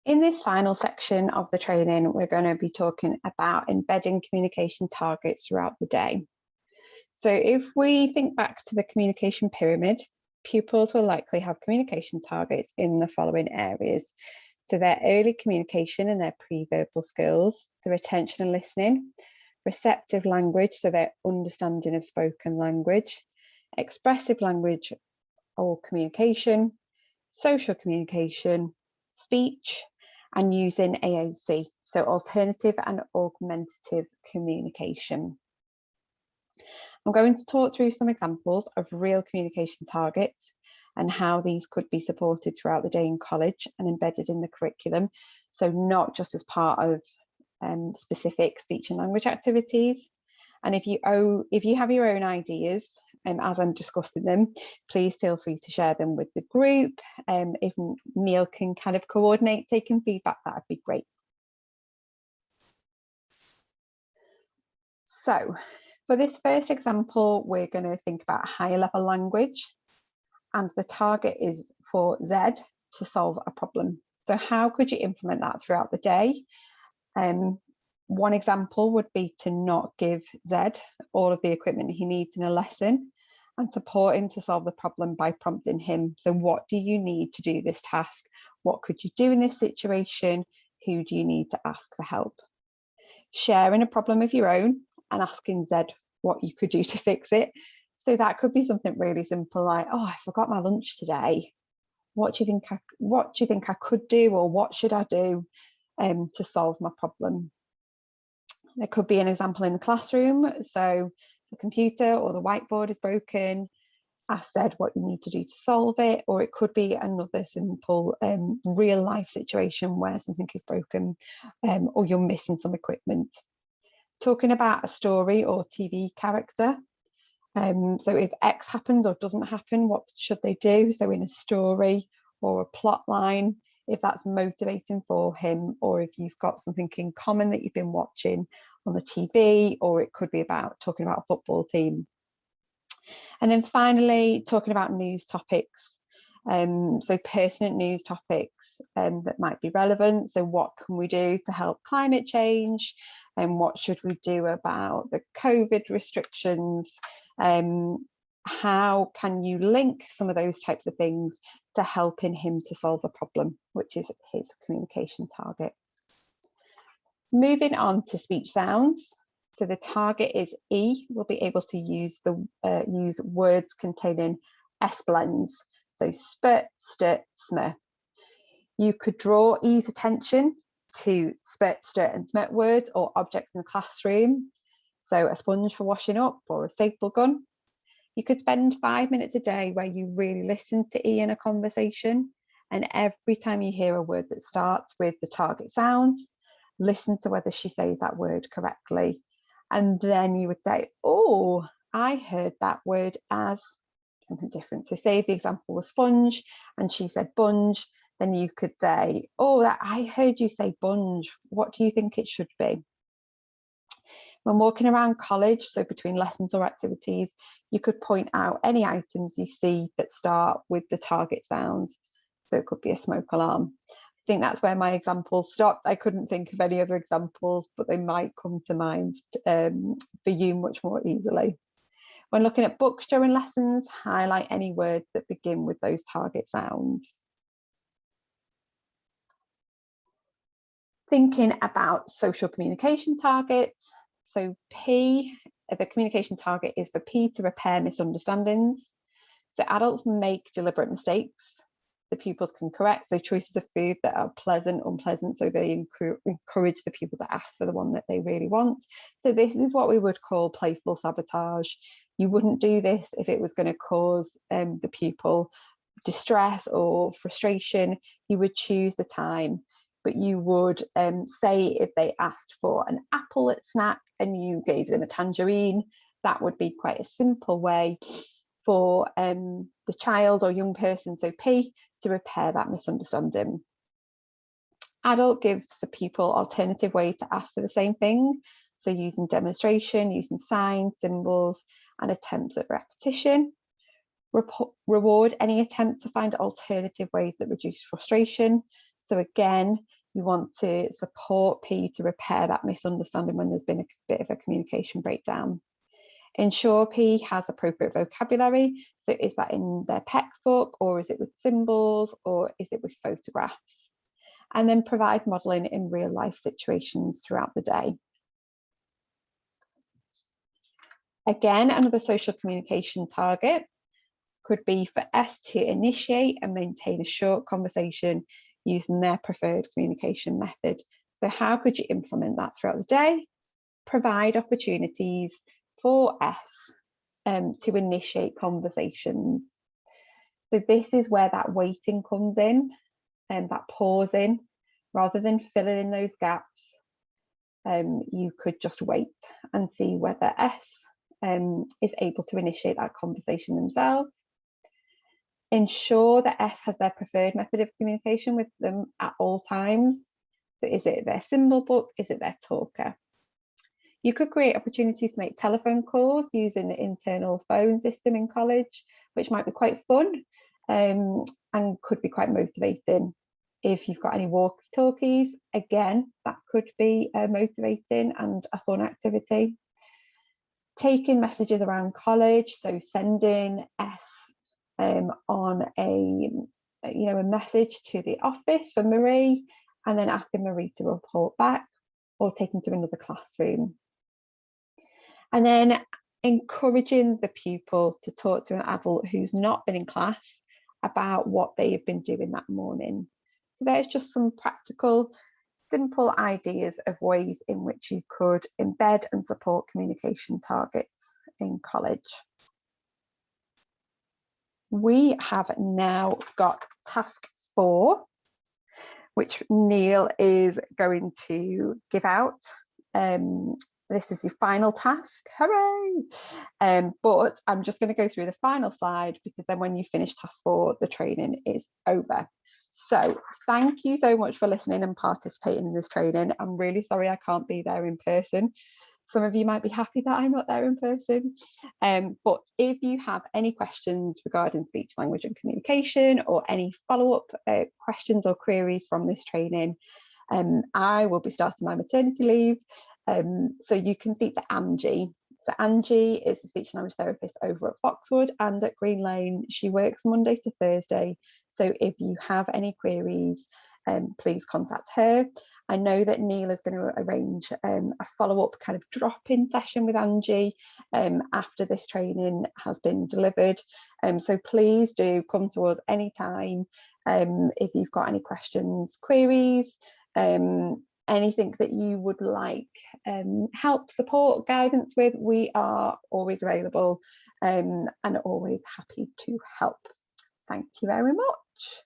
In this final section of the training, we're going to be talking about embedding communication targets throughout the day. So if we think back to the communication pyramid, pupils will likely have communication targets in the following areas. So their early communication and their pre-verbal skills, their attention and listening, receptive language, so their understanding of spoken language, expressive language or communication, social communication, speech, and using AAC, so alternative and augmentative communication. I'm going to talk through some examples of real communication targets and how these could be supported throughout the day in college and embedded in the curriculum. So not just as part of specific speech and language activities. And if you have your own ideas, as I'm discussing them, please feel free to share them with the group. If Neil can kind of coordinate taking feedback, that would be great. So for this first example, we're going to think about higher level language, and the target is for Z to solve a problem. So how could you implement that throughout the day? One example would be to not give Z all of the equipment he needs in a lesson and support him to solve the problem by prompting him. So what do you need to do this task? What could you do in this situation? Who do you need to ask for help? Sharing a problem of your own and asking Z what you could do to fix it. So that could be something really simple like, oh, I forgot my lunch today. What do you think I could do, or what should I do to solve my problem? There could be an example in the classroom. So the computer or the whiteboard is broken. Ask Z what you need to do to solve it. Or it could be another simple real life situation where something is broken or you're missing some equipment. Talking about a story or TV character. So if X happens or doesn't happen, what should they do? So in a story or a plot line, if that's motivating for him, or if you've got something in common that you've been watching on the TV, or it could be about talking about a football team. And then finally, talking about news topics. So pertinent news topics that might be relevant. So what can we do to help climate change? And what should we do about the COVID restrictions? How can you link some of those types of things to helping him to solve a problem, which is his communication target. Moving on to speech sounds. So the target is E will be able to use words containing S blends. So spurt, sturt, smur. You could draw E's attention to spurt, sturt and smurt words or objects in the classroom. So a sponge for washing up or a staple gun. You could spend 5 minutes a day where you really listen to E in a conversation, and every time you hear a word that starts with the target sounds, listen to whether she says that word correctly. And then you would say, oh, I heard that word as something different. So say if the example was sponge and she said bunge, then you could say, oh, I heard you say bunge. What do you think it should be? When walking around college, so between lessons or activities, you could point out any items you see that start with the target sounds. So it could be a smoke alarm. I think that's where my examples stopped. I couldn't think of any other examples, but they might come to mind for you much more easily. When looking at books during lessons, highlight any words that begin with those target sounds. Thinking about social communication targets. So P, the communication target is for P to repair misunderstandings. So adults make deliberate mistakes. The pupils can correct. So choices of food that are pleasant, unpleasant. So they encourage the pupil to ask for the one that they really want. So this is what we would call playful sabotage. You wouldn't do this if it was going to cause the pupil distress or frustration. You would choose the time, but you would say if they asked for an apple at snack and you gave them a tangerine, that would be quite a simple way for the child or young person, so P, to repair that misunderstanding. Adult gives the pupil alternative ways to ask for the same thing. So using demonstration, using signs, symbols, and attempts at repetition. Reward any attempt to find alternative ways that reduce frustration. So again, you want to support P to repair that misunderstanding when there's been a bit of a communication breakdown. Ensure P has appropriate vocabulary. So is that in their textbook, or is it with symbols, or is it with photographs? And then provide modelling in real life situations throughout the day. Again, another social communication target could be for S to initiate and maintain a short conversation using their preferred communication method. So how could you implement that throughout the day? Provide opportunities for S to initiate conversations. So this is where that waiting comes in, and that pausing, rather than filling in those gaps. You could just wait and see whether S is able to initiate that conversation themselves. Ensure that S has their preferred method of communication with them at all times. So is it their symbol book? Is it their talker? You could create opportunities to make telephone calls using the internal phone system in college, which might be quite fun and could be quite motivating. If you've got any walkie-talkies, again, that could be motivating and a fun activity. Taking messages around college, so sending S on a message to the office for Marie, and then asking Marie to report back, or taking to another classroom. And then encouraging the pupil to talk to an adult who's not been in class about what they have been doing that morning. So there's just some practical, simple ideas of ways in which you could embed and support communication targets in college. We have now got task 4, which Neil is going to give out. This is your final task, hooray! But I'm just going to go through the final slide, because then when you finish task 4, the training is over. So thank you so much for listening and participating in this training. I'm really sorry I can't be there in person. Some of you might be happy that I'm not there in person. But if you have any questions regarding speech, language and communication, or any follow-up questions or queries from this training, I will be starting my maternity leave. So you can speak to Angie. So Angie is a speech and language therapist over at Foxwood and at Green Lane. She works Monday to Thursday. So if you have any queries, please contact her. I know that Neil is going to arrange a follow-up kind of drop-in session with Angie after this training has been delivered. So please do come to us anytime if you've got any questions, queries, anything that you would like help, support, guidance with. We are always available and always happy to help. Thank you very much.